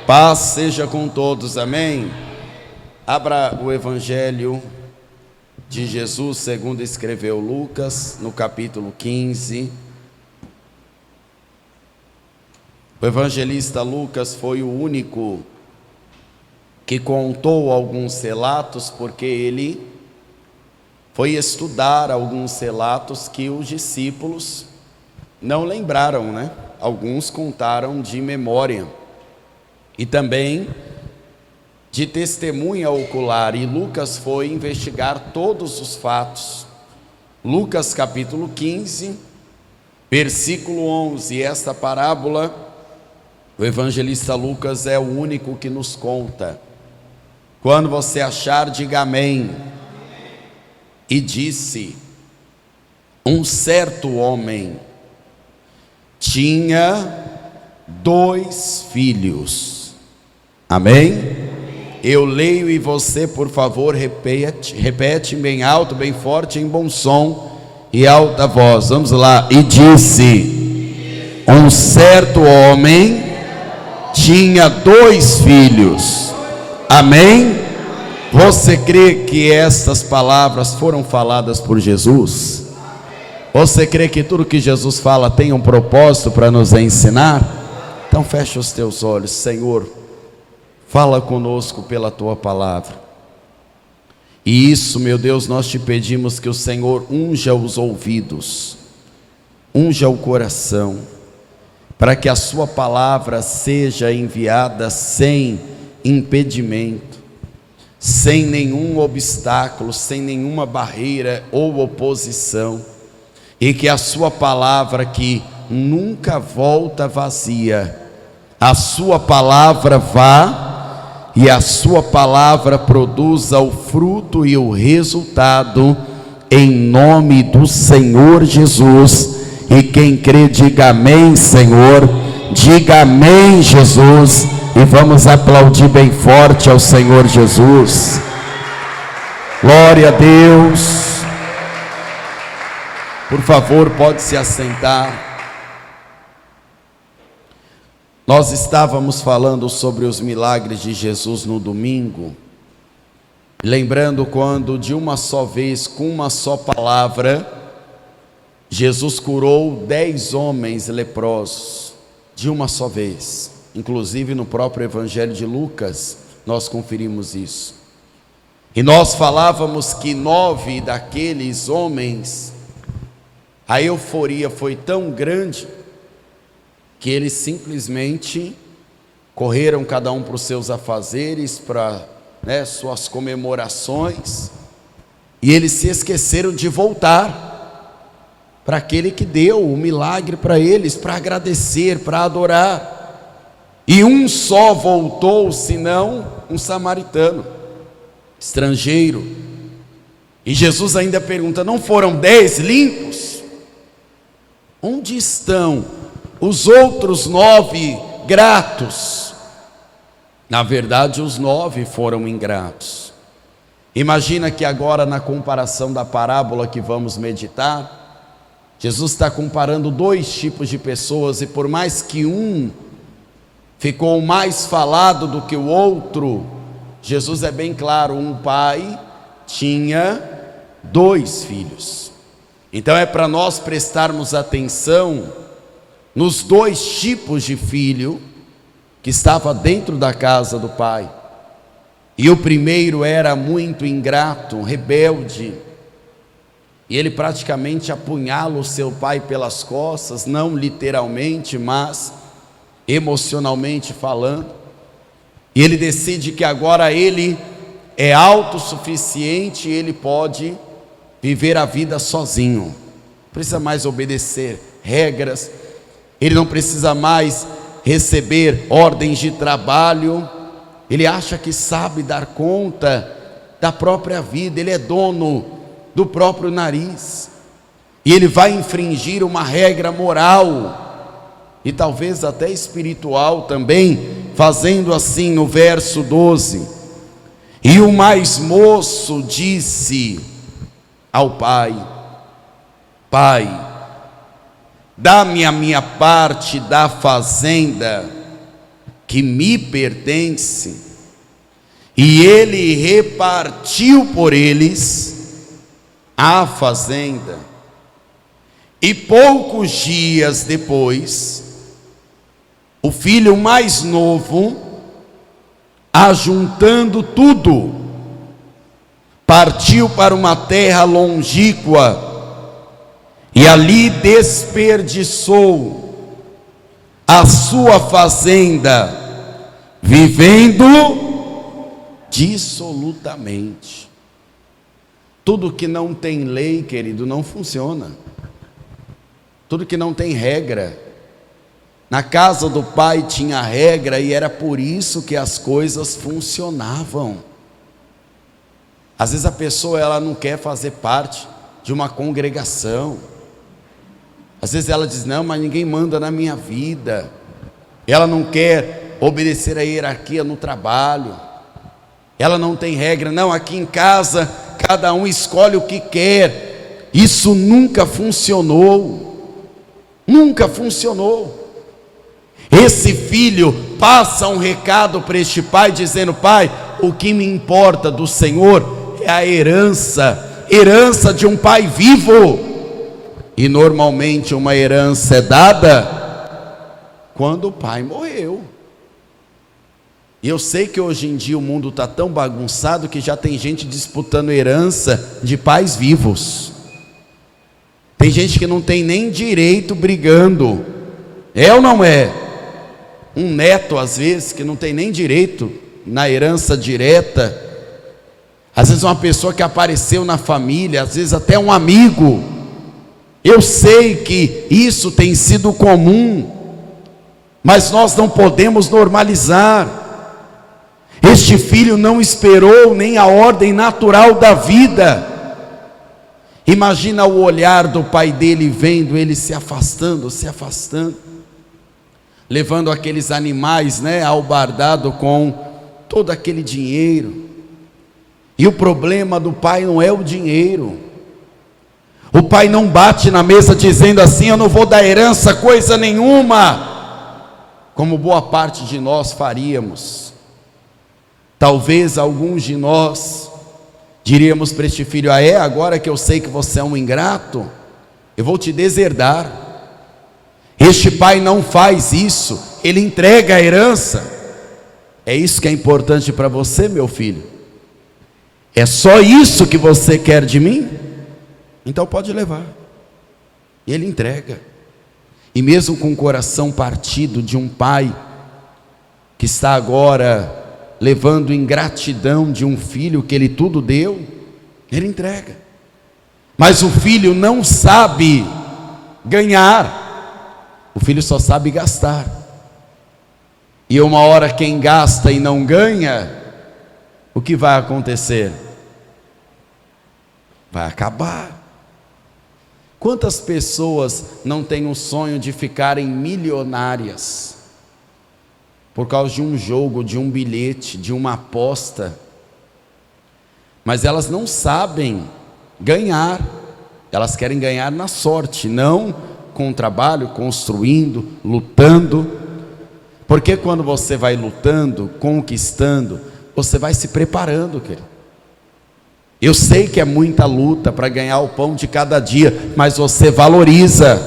Paz seja com todos, amém? Abra o Evangelho de Jesus segundo escreveu Lucas, no capítulo 15. O evangelista Lucas foi o único que contou alguns relatos, porque ele foi estudar alguns relatos que os discípulos não lembraram, né? Alguns contaram de memória. E também de testemunha ocular, e Lucas foi investigar todos os fatos. Lucas capítulo 15, versículo 11, esta parábola, o evangelista Lucas é o único que nos conta. Quando você achar, diga amém. E disse: um certo homem tinha 2 filhos. Amém? Eu leio e você, por favor, repete bem alto, bem forte, em bom som e alta voz. Vamos lá. E disse: um certo homem tinha 2 filhos. Amém? Você crê que estas palavras foram faladas por Jesus? Você crê que tudo que Jesus fala tem um propósito para nos ensinar? Então fecha os teus olhos. Senhor, fala conosco pela tua palavra. E isso, meu Deus, nós te pedimos que o Senhor unja os ouvidos, unja o coração, para que a sua palavra seja enviada sem impedimento, sem nenhum obstáculo, sem nenhuma barreira ou oposição, e que a sua palavra, que nunca volta vazia, a sua palavra vá e a sua palavra produza o fruto e o resultado, em nome do Senhor Jesus. E quem crê, diga amém, Senhor. Diga amém, Jesus. E vamos aplaudir bem forte ao Senhor Jesus. Glória a Deus. Por favor, pode se assentar. Nós estávamos falando sobre os milagres de Jesus no domingo, lembrando quando de uma só vez, com uma só palavra, Jesus curou 10 homens leprosos, de uma só vez. Inclusive no próprio Evangelho de Lucas, nós conferimos isso. E nós falávamos que 9 daqueles homens, a euforia foi tão grande, que eles simplesmente correram cada um para os seus afazeres, para suas comemorações, e eles se esqueceram de voltar para aquele que deu o milagre para eles, para agradecer, para adorar. E um só voltou, senão um samaritano, estrangeiro. E Jesus ainda pergunta: não foram 10 limpos? Onde estão os outros 9 gratos? Na verdade, os 9 foram ingratos. Imagina que agora, na comparação da parábola que vamos meditar, Jesus está comparando 2 tipos de pessoas, e por mais que um ficou mais falado do que o outro, Jesus é bem claro: um pai tinha 2 filhos. Então é para nós prestarmos atenção nos 2 tipos de filho que estava dentro da casa do pai. E o primeiro era muito ingrato, rebelde, e ele praticamente apunhala o seu pai pelas costas, não literalmente, mas emocionalmente falando. E ele decide que agora ele é autossuficiente, ele pode viver a vida sozinho, não precisa mais obedecer regras, ele não precisa mais receber ordens de trabalho, ele acha que sabe dar conta da própria vida, ele é dono do próprio nariz, e ele vai infringir uma regra moral, e talvez até espiritual também, fazendo assim no verso 12: e o mais moço disse ao pai: Pai, dá-me a minha parte da fazenda. que me pertence, e ele repartiu por eles a fazenda. E poucos dias depois, o filho mais novo, ajuntando tudo, partiu para uma terra longínqua e ali desperdiçou a sua fazenda, vivendo dissolutamente. Tudo que não tem lei, querido, não funciona. Tudo que não tem regra. Na casa do pai tinha regra e era por isso que as coisas funcionavam. Às vezes a pessoa ela não quer fazer parte de uma congregação. Às vezes ela diz: não, mas ninguém manda na minha vida. Ela não quer obedecer a hierarquia no trabalho. Ela não tem regra. Não, aqui em casa cada um escolhe o que quer. Isso nunca funcionou. Nunca funcionou. Esse filho passa um recado para este pai, dizendo: pai, o que me importa do Senhor é a herança de um pai vivo. E normalmente uma herança é dada quando o pai morreu. E eu sei que hoje em dia o mundo está tão bagunçado que já tem gente disputando herança de pais vivos. Tem gente que não tem nem direito brigando. É ou não é? Um neto às vezes que não tem nem direito na herança direta. Às vezes uma pessoa que apareceu na família, às vezes até um amigo. Eu sei que isso tem sido comum, mas nós não podemos normalizar. Este filho não esperou nem a ordem natural da vida. Imagina o olhar do pai dele vendo ele se afastando, levando aqueles animais, albardado com todo aquele dinheiro. E o problema do pai não é o dinheiro. O pai não bate na mesa dizendo assim: eu não vou dar herança coisa nenhuma, como boa parte de nós faríamos. Talvez alguns de nós diríamos para este filho: agora que eu sei que você é um ingrato, eu vou te deserdar. Este pai não faz isso, ele entrega a herança. É isso que é importante para você, meu filho? É só isso que você quer de mim? Então pode levar. E ele entrega. E mesmo com o coração partido de um pai que está agora levando ingratidão de um filho que ele tudo deu, ele entrega. Mas o filho não sabe ganhar, o filho só sabe gastar. E uma hora quem gasta e não ganha, o que vai acontecer? Vai acabar. Quantas pessoas não têm o sonho de ficarem milionárias por causa de um jogo, de um bilhete, de uma aposta, mas elas não sabem ganhar. Elas querem ganhar na sorte, não com o trabalho, construindo, lutando. Porque quando você vai lutando, conquistando, você vai se preparando, querido. Eu sei que é muita luta para ganhar o pão de cada dia, mas você valoriza.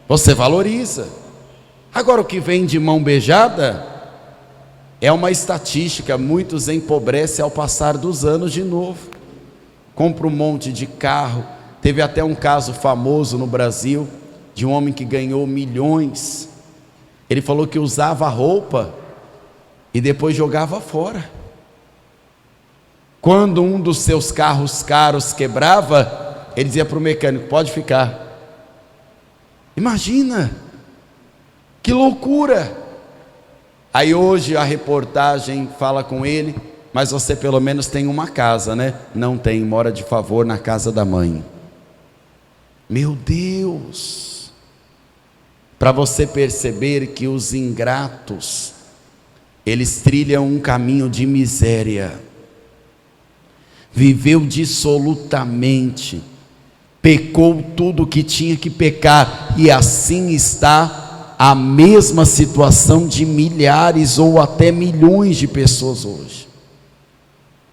Você valoriza. Agora, o que vem de mão beijada é uma estatística: muitos empobrecem ao passar dos anos de novo. Compra um monte de carro. Teve até um caso famoso no Brasil de um homem que ganhou milhões. Ele falou que usava roupa e depois jogava fora. Quando um dos seus carros caros quebrava, ele dizia para o mecânico: pode ficar. Imagina, que loucura. Aí hoje a reportagem fala com ele: mas você pelo menos tem uma casa, né? Não tem, mora de favor na casa da mãe. Meu Deus, para você perceber que os ingratos, eles trilham um caminho de miséria. Viveu dissolutamente, pecou tudo que tinha que pecar, e assim está a mesma situação de milhares ou até milhões de pessoas hoje.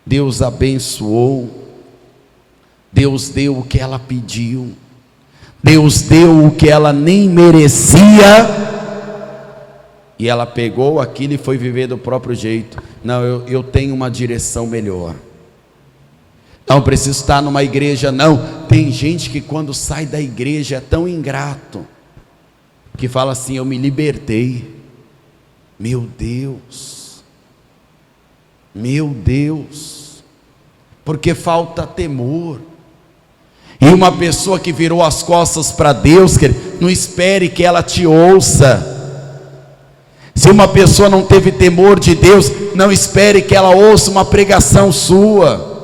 Deus abençoou, Deus deu o que ela pediu, Deus deu o que ela nem merecia, e ela pegou aquilo e foi viver do próprio jeito. Não, eu tenho uma direção melhor. Não preciso estar numa igreja, não. Tem gente que quando sai da igreja é tão ingrato, que fala assim: eu me libertei. Meu Deus, porque falta temor. E uma pessoa que virou as costas para Deus, não espere que ela te ouça. Se uma pessoa não teve temor de Deus, não espere que ela ouça uma pregação sua.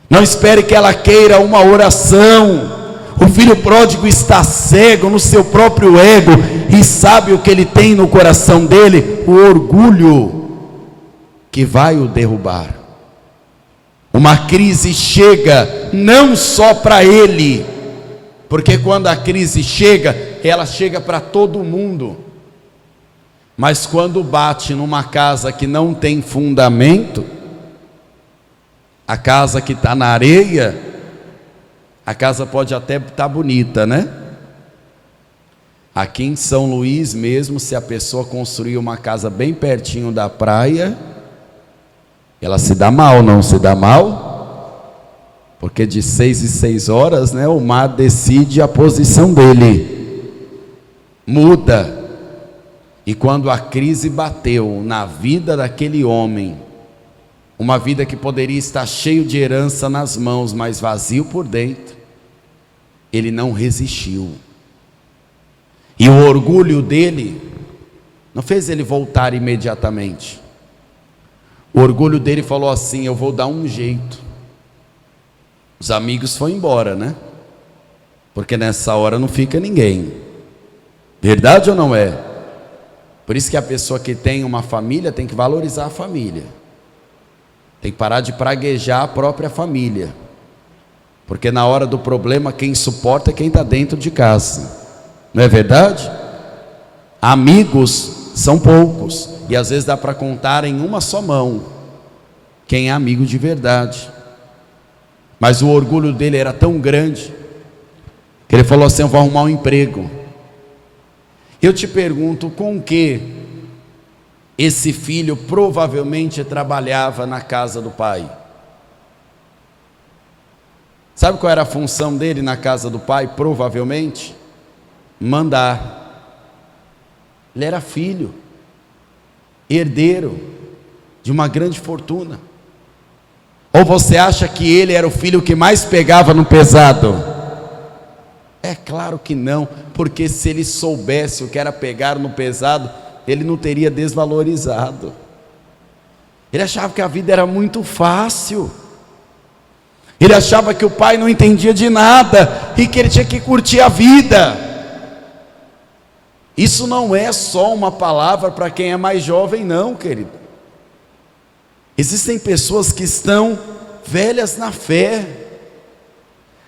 Não espere que ela queira uma oração. O filho pródigo está cego no seu próprio ego, e sabe o que ele tem no coração dele? O orgulho, que vai o derrubar. Uma crise chega não só para ele, porque quando a crise chega, ela chega para todo mundo. Mas quando bate numa casa que não tem fundamento, a casa que está na areia, a casa pode até estar bonita, né? Aqui em São Luís mesmo, se a pessoa construir uma casa bem pertinho da praia, ela se dá mal, não se dá mal? Porque de 6 em 6 horas, né, o mar decide a posição dele, muda. E quando a crise bateu na vida daquele homem, uma vida que poderia estar cheio de herança nas mãos, mas vazio por dentro, ele não resistiu. E o orgulho dele não fez ele voltar imediatamente. O orgulho dele falou assim: eu vou dar um jeito. Os amigos foram embora, né? Porque nessa hora não fica ninguém. Verdade ou não é? Por isso que a pessoa que tem uma família tem que valorizar a família. Tem que parar de praguejar a própria família. Porque na hora do problema, quem suporta é quem está dentro de casa. Não é verdade? Amigos são poucos, e às vezes dá para contar em uma só mão quem é amigo de verdade. Mas o orgulho dele era tão grande, que ele falou assim: eu vou arrumar um emprego. Eu te pergunto, com que esse filho provavelmente trabalhava na casa do pai? Sabe qual era a função dele na casa do pai? Provavelmente mandar. Ele era filho, herdeiro de uma grande fortuna. Ou você acha que ele era o filho que mais pegava no pesado? É claro que não, porque se ele soubesse o que era pegar no pesado, ele não teria desvalorizado. Ele achava que a vida era muito fácil. Ele achava que o pai não entendia de nada e que ele tinha que curtir a vida. Isso não é só uma palavra para quem é mais jovem, não, querido. Existem pessoas que estão velhas na fé.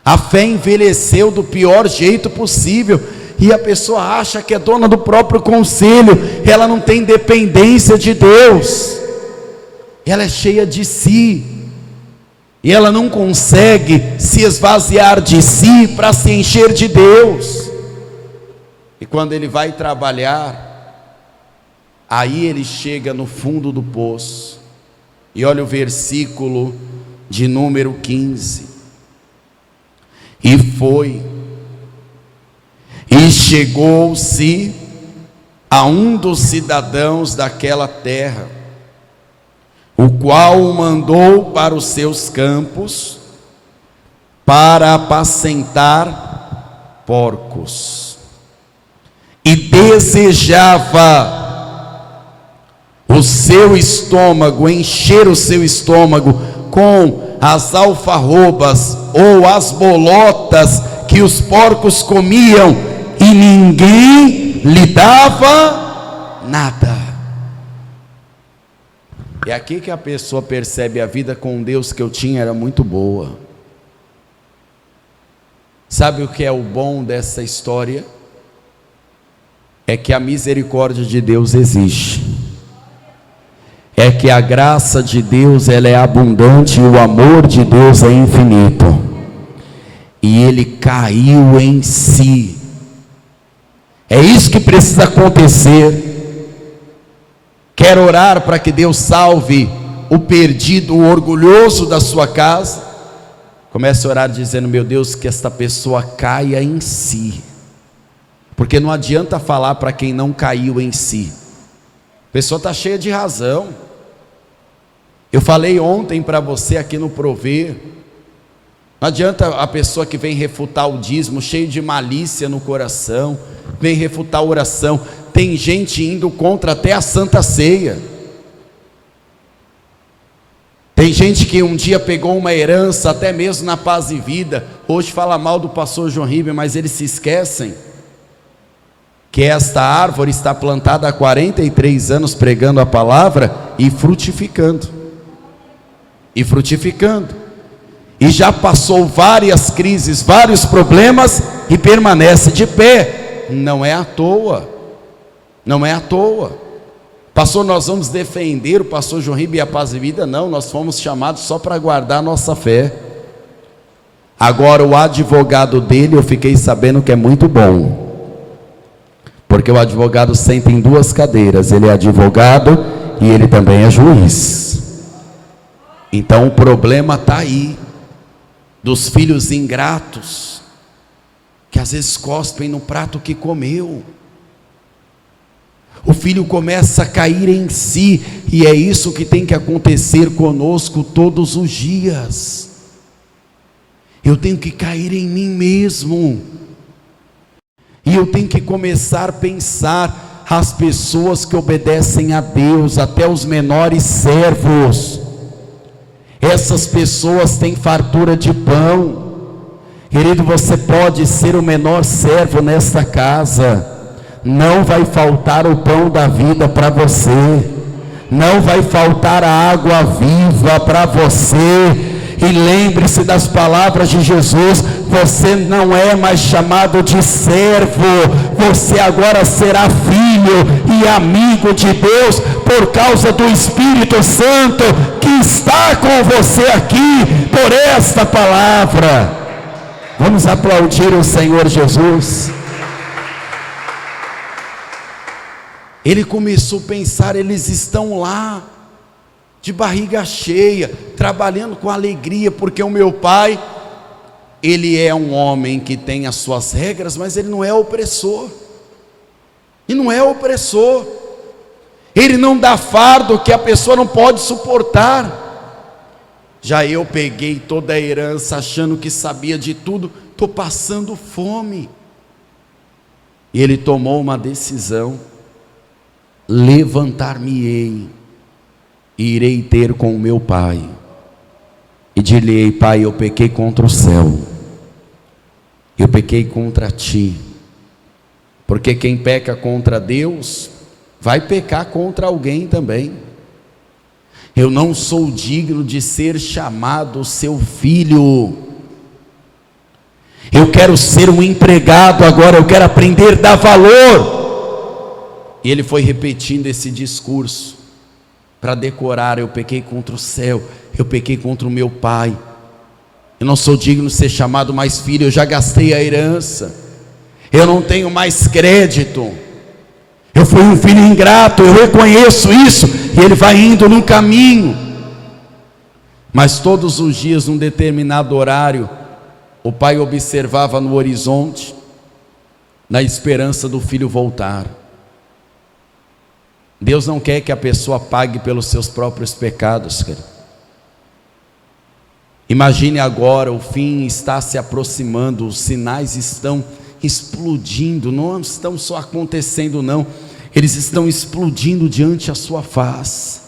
A fé envelheceu do pior jeito possível, e a pessoa acha que é dona do próprio conselho. Ela não tem dependência de Deus, ela é cheia de si, e ela não consegue se esvaziar de si para se encher de Deus. E quando ele vai trabalhar, aí ele chega no fundo do poço. E olha o versículo de número 15. E foi, e chegou-se a um dos cidadãos daquela terra, o qual o mandou para os seus campos, para apacentar porcos, e desejava o seu estômago, encher o seu estômago com as alfarrobas ou as bolotas que os porcos comiam, e ninguém lhe dava nada. É aqui que a pessoa percebe: a vida com Deus que eu tinha era muito boa. Sabe o que é o bom dessa história? é que a misericórdia de Deus existe, é que a graça de Deus ela é abundante e o amor de Deus é infinito. E ele caiu em si. É isso que precisa acontecer. Quer orar para que Deus salve o perdido, o orgulhoso da sua casa? Comece a orar dizendo: meu Deus, que esta pessoa caia em si. Porque não adianta falar para quem não caiu em si. A pessoa está cheia de razão. Eu falei ontem para você aqui no Prover. Não adianta a pessoa que vem refutar o dízimo, cheio de malícia no coração, vem refutar a oração. Tem gente indo contra até a Santa Ceia. Tem gente que um dia pegou uma herança, até mesmo na Paz e Vida, hoje fala mal do pastor João Ribeiro, mas eles se esquecem que esta árvore está plantada há 43 anos pregando a palavra e frutificando. E frutificando. E já passou várias crises, vários problemas e permanece de pé. Não é à toa. Não é à toa. Pastor, nós vamos defender o pastor João Ribeiro e a Paz e Vida? Não, nós fomos chamados só para guardar a nossa fé. Agora o advogado dele eu fiquei sabendo que é muito bom. Porque o advogado senta em duas cadeiras, ele é advogado e ele também é juiz. Então o problema está aí, dos filhos ingratos, que às vezes cospem no prato que comeu. O filho começa a cair em si, e é isso que tem que acontecer conosco todos os dias. Eu tenho que cair em mim mesmo. E eu tenho que começar a pensar as pessoas que obedecem a Deus, até os menores servos. Essas pessoas têm fartura de pão. Querido, você pode ser o menor servo nesta casa. Não vai faltar o pão da vida para você. Não vai faltar a água viva para você. E lembre-se das palavras de Jesus: você não é mais chamado de servo, você agora será filho e amigo de Deus, por causa do Espírito Santo que está com você aqui, por esta palavra. Vamos aplaudir o Senhor Jesus. Ele começou a pensar: eles estão lá, de barriga cheia, trabalhando com alegria, porque o meu pai, ele é um homem que tem as suas regras, mas ele não é opressor. E não é opressor. Ele não dá fardo que a pessoa não pode suportar. Já eu peguei toda a herança achando que sabia de tudo, estou passando fome. E ele tomou uma decisão: levantar-me-ei e irei ter com o meu pai, e dir-lhe-ei: pai, eu pequei contra o céu, eu pequei contra ti. Porque quem peca contra Deus vai pecar contra alguém também. Eu não sou digno de ser chamado seu filho. Eu quero ser um empregado agora, eu quero aprender a dar valor. E ele foi repetindo esse discurso para decorar: eu pequei contra o céu, eu pequei contra o meu pai, eu não sou digno de ser chamado mais filho, eu já gastei a herança, eu não tenho mais crédito, eu fui um filho ingrato, eu reconheço isso. E ele vai indo num caminho, mas todos os dias, num determinado horário, o pai observava no horizonte, na esperança do filho voltar. Deus não quer que a pessoa pague pelos seus próprios pecados, querido. Imagine agora, o fim está se aproximando, os sinais estão explodindo, não estão só acontecendo não, eles estão explodindo diante a sua face.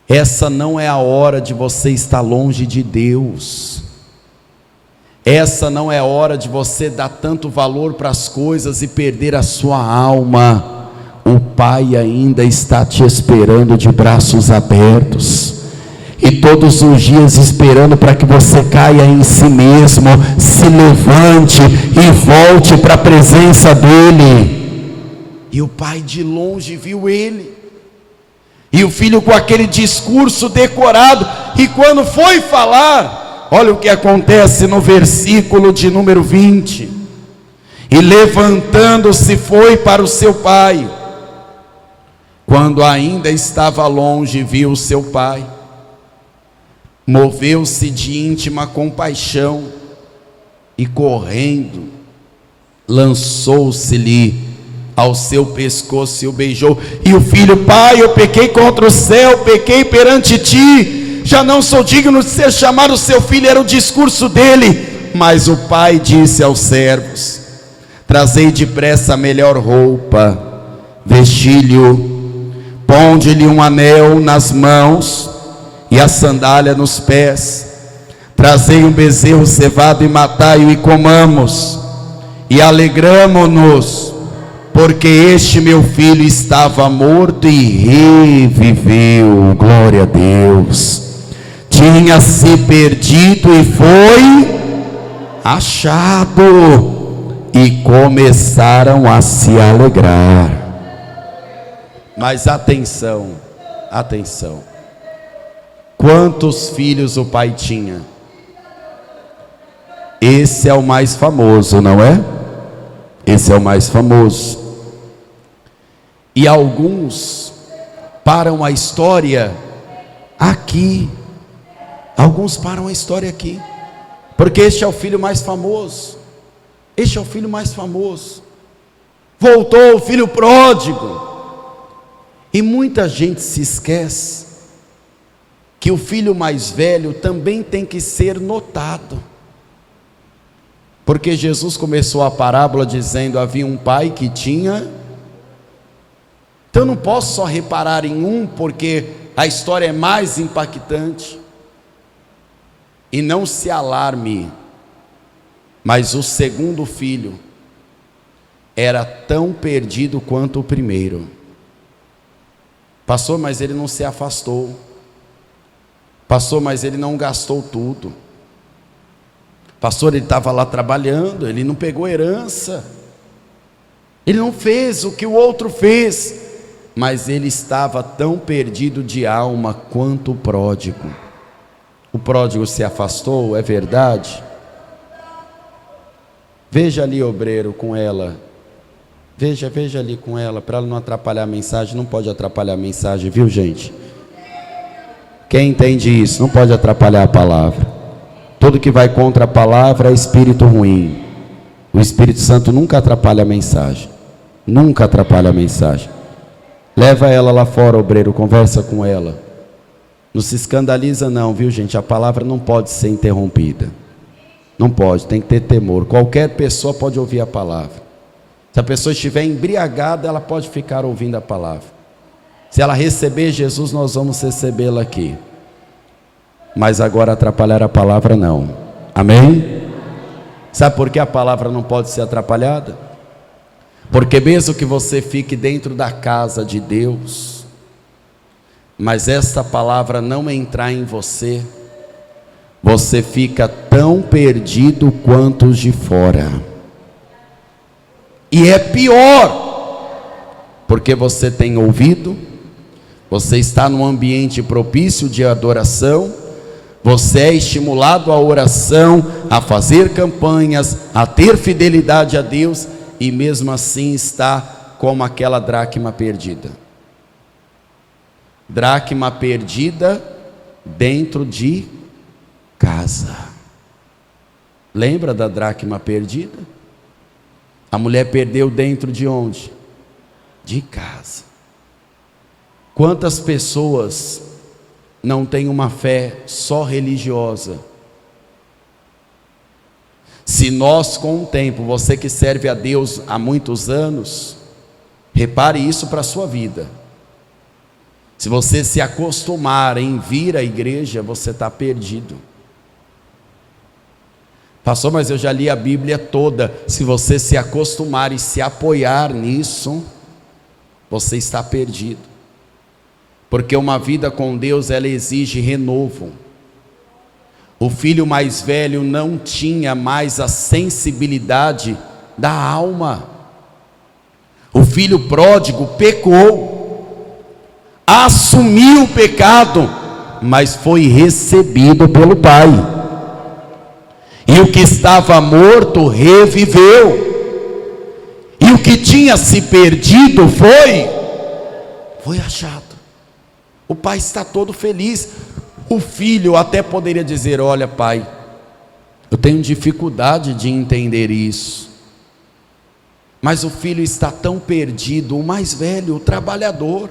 Essa não é a hora de você estar longe de Deus. Essa não é a hora de você dar tanto valor para as coisas e perder a sua alma. O Pai ainda está te esperando de braços abertos, e todos os dias esperando para que você caia em si mesmo, se levante e volte para a presença dEle. E o pai de longe viu ele. E o filho com aquele discurso decorado. E quando foi falar, olha o que acontece no versículo de número 20. E levantando-se foi para o seu pai. Quando ainda estava longe, viu o seu pai. Moveu-se de íntima compaixão. E correndo, lançou-se-lhe ao seu pescoço e o beijou. E o filho: pai, eu pequei contra o céu, pequei perante ti, já não sou digno de ser chamado seu filho. Era o discurso dele. Mas o pai disse aos servos: trazei depressa a melhor roupa, vesti-lhe, ponde-lhe um anel nas mãos e a sandália nos pés. Trazei um bezerro cevado e matai-o e comamos, e alegramo-nos, porque este meu filho estava morto e reviveu. Glória a Deus. Tinha se perdido e foi achado. E começaram a se alegrar. Mas atenção, atenção. Quantos filhos o pai tinha? Esse é o mais famoso, não é? Esse é o mais famoso. E alguns param a história aqui. Alguns param a história aqui. Porque este é o filho mais famoso. Este é o filho mais famoso. Voltou o filho pródigo. E muita gente se esquece que o filho mais velho também tem que ser notado. Porque Jesus começou a parábola dizendo: havia um pai que tinha. Então eu não posso só reparar em um, porque a história é mais impactante. E não se alarme, mas o segundo filho era tão perdido quanto o primeiro. Pastor, mas ele não se afastou. Pastor, mas ele não gastou tudo. Pastor, ele estava lá trabalhando, ele não pegou herança, ele não fez o que o outro fez, mas ele estava tão perdido de alma quanto o pródigo. O pródigo se afastou, é verdade? Veja ali, obreiro, com ela. Veja ali com ela, para ela não atrapalhar a mensagem. Não pode atrapalhar a mensagem, viu, gente? Quem entende isso? Não pode atrapalhar a palavra. Tudo que vai contra a palavra é espírito ruim. O Espírito Santo nunca atrapalha a mensagem. Nunca atrapalha a mensagem. Leva ela lá fora, obreiro, conversa com ela. Não se escandaliza não, viu, gente? A palavra não pode ser interrompida. Não pode, tem que ter temor. Qualquer pessoa pode ouvir a palavra. Se a pessoa estiver embriagada, ela pode ficar ouvindo a palavra. Se ela receber Jesus, nós vamos recebê-la aqui. Mas agora atrapalhar a palavra não. Amém? Sabe por que a palavra não pode ser atrapalhada? Porque mesmo que você fique dentro da casa de Deus, mas esta palavra não entrar em você, você fica tão perdido quanto os de fora. E é pior, porque você tem ouvido, você está num ambiente propício de adoração, você é estimulado à oração, a fazer campanhas, a ter fidelidade a Deus, e mesmo assim está como aquela dracma perdida. Dracma perdida dentro de casa. Lembra da dracma perdida? A mulher perdeu dentro de onde? De casa. Quantas pessoas não têm uma fé só religiosa? Se nós, com o tempo, você que serve a Deus há muitos anos, repare isso para a sua vida. Se você se acostumar em vir à igreja, você está perdido. Pastor, mas eu já li a Bíblia toda. Se você se acostumar e se apoiar nisso, você está perdido. Porque uma vida com Deus, ela exige renovo. O filho mais velho não tinha mais a sensibilidade da alma. O filho pródigo pecou, assumiu o pecado, mas foi recebido pelo pai. E o que estava morto reviveu. E o que tinha se perdido foi achado. O pai está todo feliz. O filho até poderia dizer: olha, pai, eu tenho dificuldade de entender isso. Mas o filho está tão perdido. O mais velho, o trabalhador,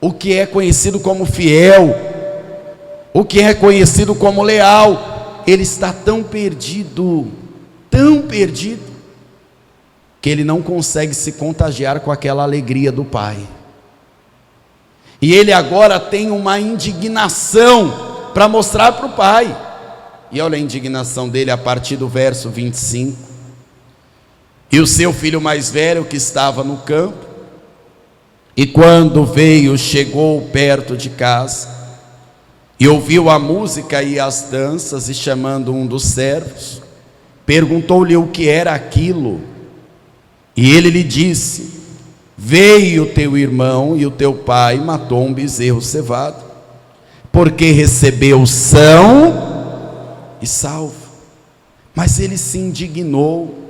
o que é conhecido como fiel, o que é conhecido como leal, ele está tão perdido, que ele não consegue se contagiar com aquela alegria do pai. E ele agora tem uma indignação para mostrar para o pai. E olha a indignação dele a partir do verso 25. E o seu filho mais velho, que estava no campo, e quando veio, chegou perto de casa, e ouviu a música e as danças, e chamando um dos servos, perguntou-lhe o que era aquilo. E ele lhe disse: veio teu irmão e o teu pai matou um bezerro cevado, porque recebeu são e salvo. Mas ele se indignou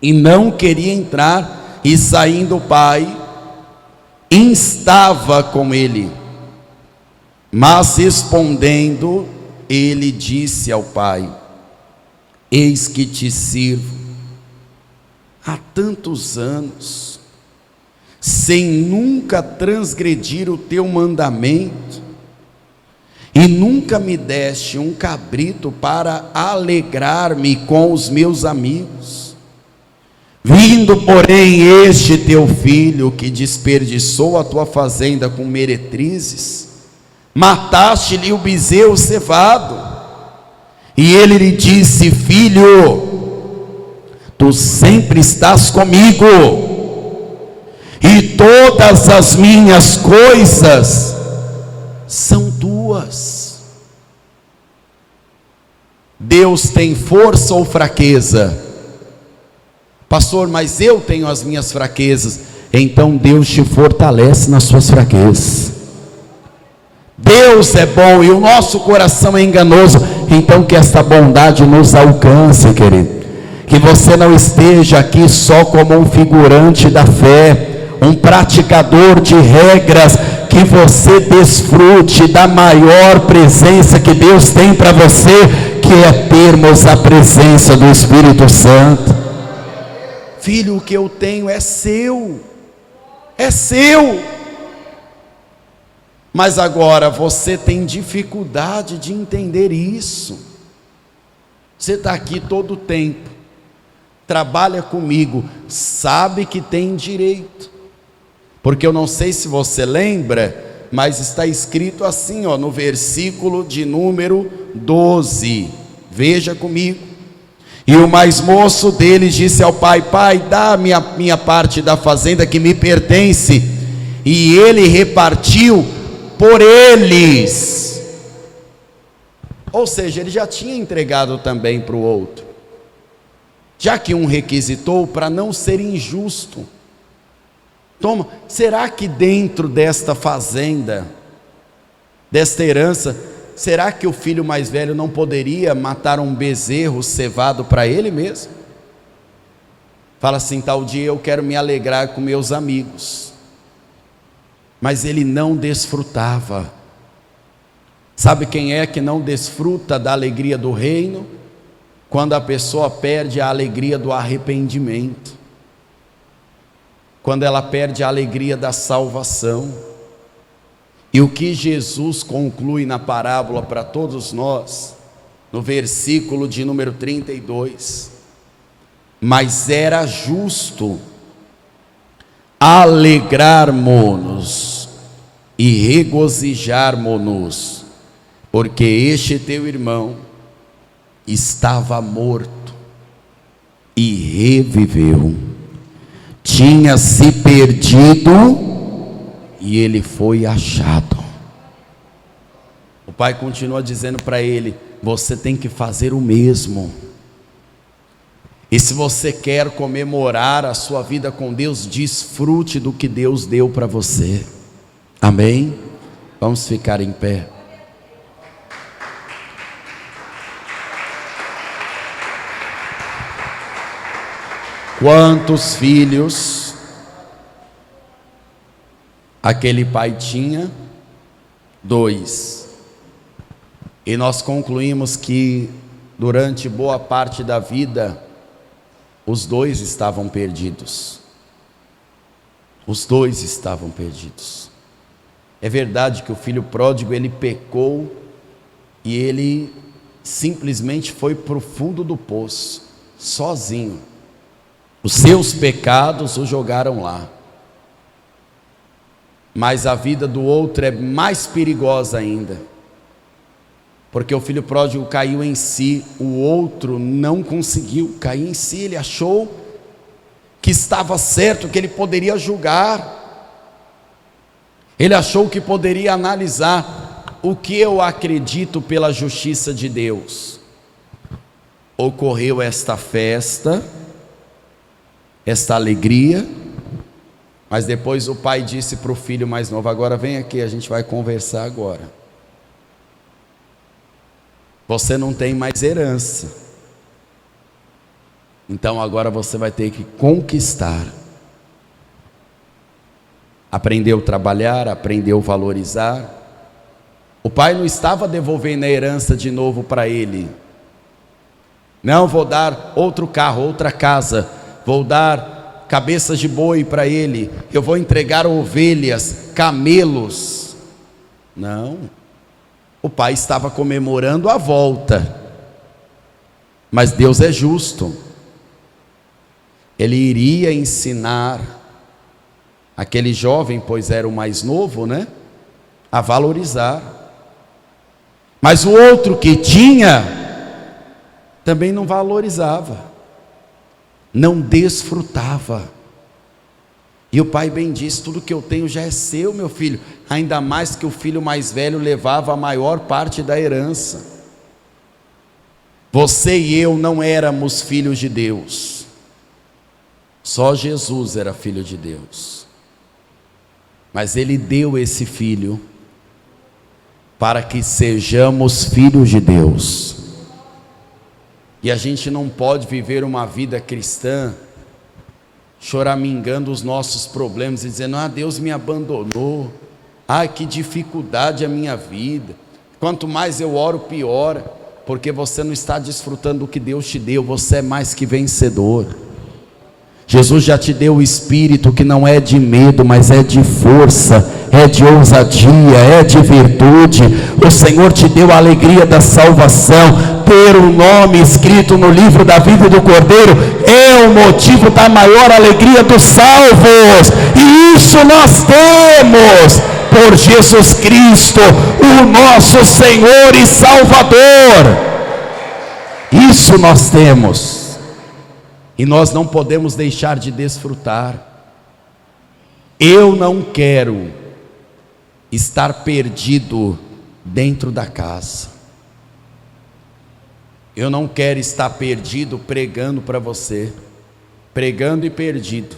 e não queria entrar, e saindo o pai, instava com ele. Mas respondendo, ele disse ao pai: eis que te sirvo há tantos anos, sem nunca transgredir o teu mandamento, e nunca me deste um cabrito para alegrar-me com os meus amigos. Vindo, porém, este teu filho, que desperdiçou a tua fazenda com meretrizes, mataste-lhe o bezerro cevado. E ele lhe disse: filho, tu sempre estás comigo, e todas as minhas coisas são tuas. Deus tem força ou fraqueza? Pastor, mas eu tenho as minhas fraquezas. Então Deus te fortalece nas suas fraquezas. Deus é bom e o nosso coração é enganoso. Então que esta bondade nos alcance, querido. Que você não esteja aqui só como um figurante da fé, um praticador de regras. Que você desfrute da maior presença que Deus tem para você, que é termos a presença do Espírito Santo. Filho, o que eu tenho é seu, mas agora você tem dificuldade de entender isso. Você está aqui todo o tempo, trabalha comigo, sabe que tem direito, porque eu não sei se você lembra, mas está escrito assim, no versículo de número 12, veja comigo. E o mais moço deles disse ao pai: pai, dá a minha parte da fazenda que me pertence. E ele repartiu por eles. Ou seja, ele já tinha entregado também para o outro, já que um requisitou, para não ser injusto. Toma, será que dentro desta fazenda, desta herança, será que o filho mais velho não poderia matar um bezerro cevado para ele mesmo? Fala assim: tal dia eu quero me alegrar com meus amigos. Mas ele não desfrutava. Sabe quem é que não desfruta da alegria do reino? Quando a pessoa perde a alegria do arrependimento, quando ela perde a alegria da salvação. E o que Jesus conclui na parábola para todos nós, no versículo de número 32, mas era justo alegrarmos-nos e regozijarmos-nos, porque este teu irmão estava morto e reviveu, tinha se perdido e ele foi achado. O pai continua dizendo para ele: você tem que fazer o mesmo. E se você quer comemorar a sua vida com Deus, desfrute do que Deus deu para você. Amém? Vamos ficar em pé. Quantos filhos aquele pai tinha? 2. E nós concluímos que durante boa parte da vida, os 2 estavam perdidos. Os 2 estavam perdidos. É verdade que o filho pródigo, ele pecou e ele simplesmente foi para o fundo do poço, sozinho. Os seus pecados o jogaram lá. Mas a vida do outro é mais perigosa ainda, porque o filho pródigo caiu em si, o outro não conseguiu cair em si. Ele achou que estava certo, que ele poderia julgar, ele achou que poderia analisar. O que eu acredito pela justiça de Deus? Ocorreu esta festa, esta alegria, mas depois o pai disse para o filho mais novo: agora vem aqui, a gente vai conversar agora. Você não tem mais herança, então agora você vai ter que conquistar. Aprendeu a trabalhar, aprendeu a valorizar. O pai não estava devolvendo a herança de novo para ele. Não, vou dar outro carro, outra casa, vou dar cabeças de boi para ele, eu vou entregar ovelhas, camelos. Não, o pai estava comemorando a volta, mas Deus é justo. Ele iria ensinar aquele jovem, pois era o mais novo, né, a valorizar. Mas o outro que tinha também não valorizava, não desfrutava. E o pai bem disse: tudo que eu tenho já é seu, meu filho. Ainda mais que o filho mais velho levava a maior parte da herança. Você e eu não éramos filhos de Deus, só Jesus era filho de Deus. Mas Ele deu esse filho para que sejamos filhos de Deus. E a gente não pode viver uma vida cristã choramingando os nossos problemas e dizendo: ah, Deus me abandonou, ah, que dificuldade a minha vida, quanto mais eu oro pior, porque você não está desfrutando do que Deus te deu. Você é mais que vencedor. Jesus já te deu o Espírito que não é de medo, mas é de força, é de ousadia, é de virtude. O Senhor te deu a alegria da salvação. Ter o nome escrito no livro da vida do Cordeiro é o motivo da maior alegria dos salvos. E isso nós temos por Jesus Cristo, o nosso Senhor e Salvador. Isso nós temos. E nós não podemos deixar de desfrutar. Eu não quero estar perdido dentro da casa. Eu não quero estar perdido pregando para você, pregando e perdido,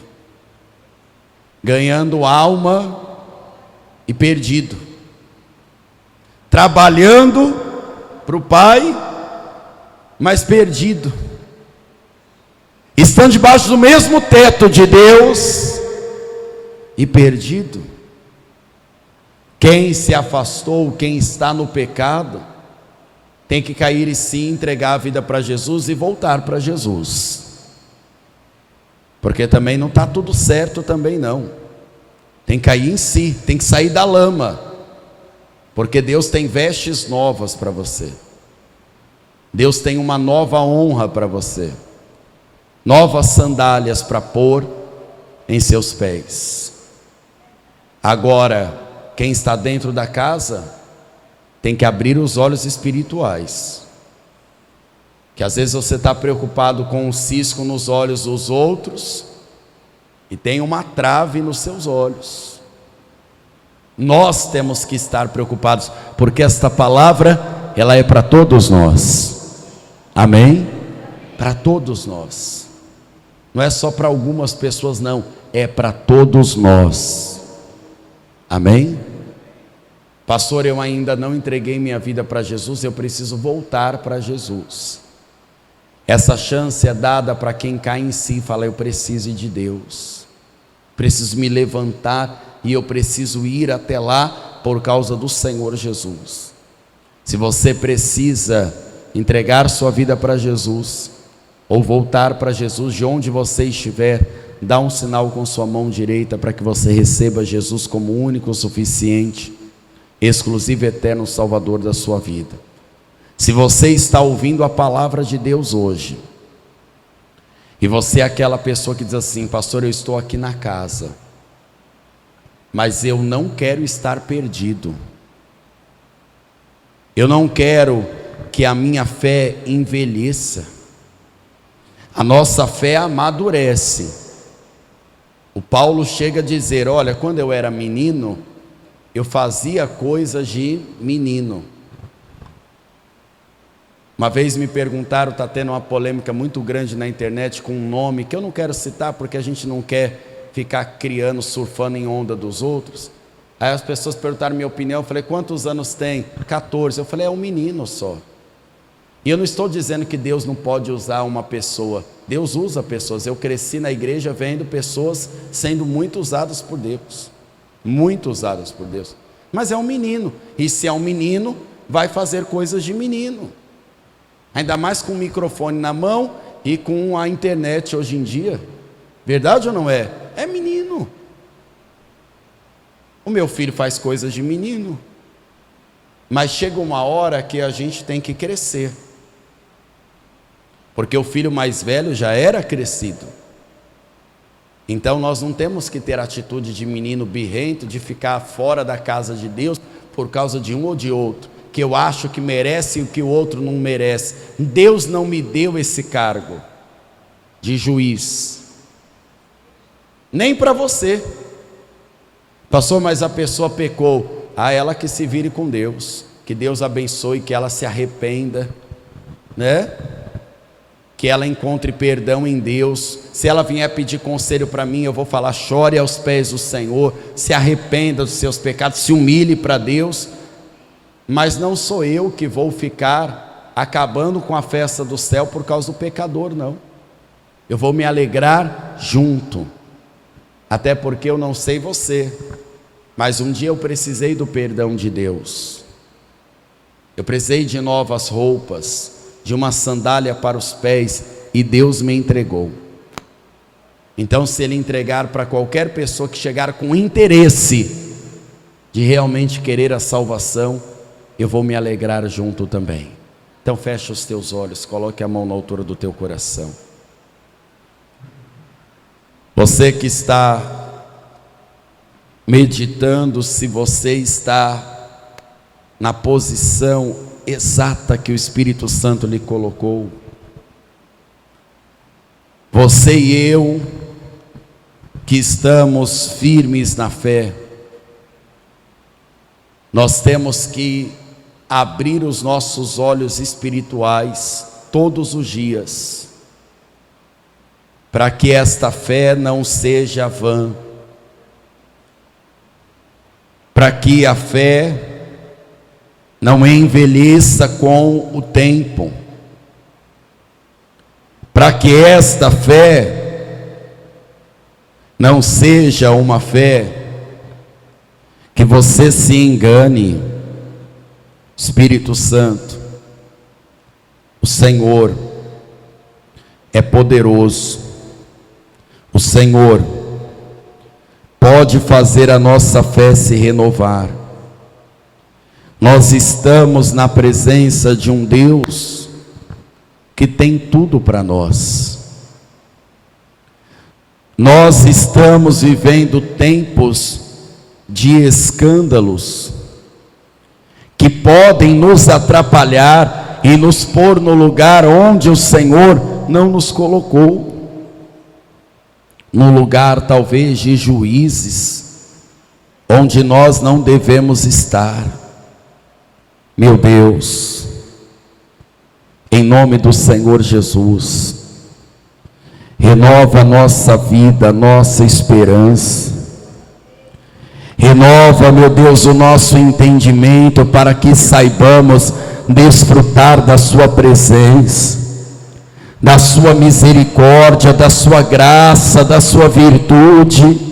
ganhando alma e perdido, trabalhando para o Pai, mas perdido, estando debaixo do mesmo teto de Deus e perdido. Quem se afastou, quem está no pecado, tem que cair e sim entregar a vida para Jesus e voltar para Jesus, porque também não está tudo certo também não. Tem que cair em si, tem que sair da lama, porque Deus tem vestes novas para você. Deus tem uma nova honra para você, novas sandálias para pôr em seus pés. Agora, quem está dentro da casa tem que abrir os olhos espirituais, que às vezes você está preocupado com um cisco nos olhos dos outros e tem uma trave nos seus olhos. Nós temos que estar preocupados, porque esta palavra, ela é para todos nós. Amém? para todos nós. Não é só para algumas pessoas, não, é para todos nós. Amém? Pastor, eu ainda não entreguei minha vida para Jesus, eu preciso voltar para Jesus. Essa chance é dada para quem cai em si e fala: eu preciso de Deus, preciso me levantar e eu preciso ir até lá por causa do Senhor Jesus. Se você precisa entregar sua vida para Jesus, ou voltar para Jesus, de onde você estiver, dá um sinal com sua mão direita para que você receba Jesus como único, suficiente, exclusivo, eterno Salvador da sua vida. Se você está ouvindo a palavra de Deus hoje, e você é aquela pessoa que diz assim: pastor, eu estou aqui na casa, mas eu não quero estar perdido, eu não quero que a minha fé envelheça. A nossa fé amadurece. O Paulo chega a dizer: olha, quando eu era menino, eu fazia coisas de menino. Uma vez me perguntaram, está tendo uma polêmica muito grande na internet com um nome que eu não quero citar, porque a gente não quer ficar criando, surfando em onda dos outros. Aí as pessoas perguntaram minha opinião, eu falei: quantos anos tem? 14. Eu falei: é um menino só. E eu não estou dizendo que Deus não pode usar uma pessoa. Deus usa pessoas. Eu cresci na igreja vendo pessoas sendo muito usadas por Deus. Muito usadas por Deus. Mas é um menino. E se é um menino, vai fazer coisas de menino. Ainda mais com o microfone na mão e com a internet hoje em dia. Verdade ou não é? É menino. O meu filho faz coisas de menino. Mas chega uma hora que a gente tem que crescer. Porque o filho mais velho já era crescido. Então nós não temos que ter atitude de menino birrento, de ficar fora da casa de Deus por causa de um ou de outro, que eu acho que merece o que o outro não merece. Deus não me deu esse cargo de juiz, nem para você. Pastor, mas a pessoa pecou. Ela que se vire com Deus, que Deus abençoe, que ela se arrependa, né? Que ela encontre perdão em Deus. Se ela vier pedir conselho para mim, eu vou falar: chore aos pés do Senhor, se arrependa dos seus pecados, se humilhe para Deus. Mas não sou eu que vou ficar acabando com a festa do céu por causa do pecador, não. Eu vou me alegrar junto, até porque eu não sei você, mas um dia eu precisei do perdão de Deus. Eu precisei de novas roupas, de uma sandália para os pés, e Deus me entregou. Então, se Ele entregar para qualquer pessoa que chegar com interesse de realmente querer a salvação, eu vou me alegrar junto também. Então fecha os teus olhos, coloque a mão na altura do teu coração. Você que está meditando, se você está na posição exata que o Espírito Santo lhe colocou, você e eu que estamos firmes na fé, nós temos que abrir os nossos olhos espirituais todos os dias, para que esta fé não seja vã, para que a fé não envelheça com o tempo, para que esta fé não seja uma fé que você se engane. Espírito Santo, o Senhor é poderoso, o Senhor pode fazer a nossa fé se renovar. Nós estamos na presença de um Deus que tem tudo para nós. Nós estamos vivendo tempos de escândalos que podem nos atrapalhar e nos pôr no lugar onde o Senhor não nos colocou, no lugar talvez de juízes, onde nós não devemos estar. Meu Deus, em nome do Senhor Jesus. Renova a nossa vida, a nossa esperança. Renova, meu Deus, o nosso entendimento para que saibamos desfrutar da sua presença, da sua misericórdia, da sua graça, da sua virtude.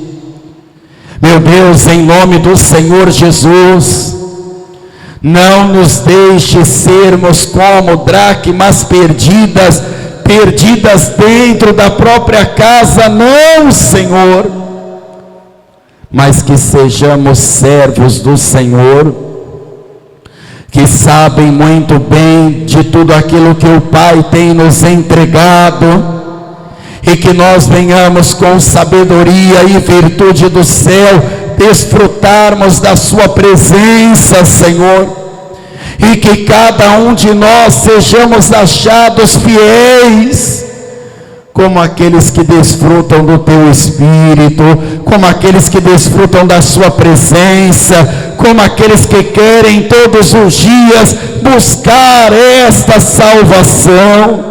Meu Deus, em nome do Senhor Jesus, não nos deixe sermos como dracmas perdidas dentro da própria casa, não, Senhor, mas que sejamos servos do Senhor, que sabem muito bem de tudo aquilo que o Pai tem nos entregado, e que nós venhamos com sabedoria e virtude do céu desfrutarmos da sua presença, Senhor, e que cada um de nós sejamos achados fiéis, como aqueles que desfrutam do teu Espírito, como aqueles que desfrutam da sua presença, como aqueles que querem todos os dias buscar esta salvação.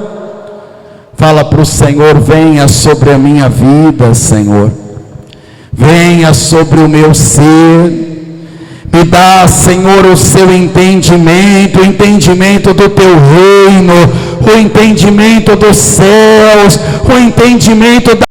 Fala para o Senhor: venha sobre a minha vida, Senhor, venha sobre o meu ser. Me dá, Senhor, o seu entendimento, o entendimento do teu reino, o entendimento dos céus, o entendimento da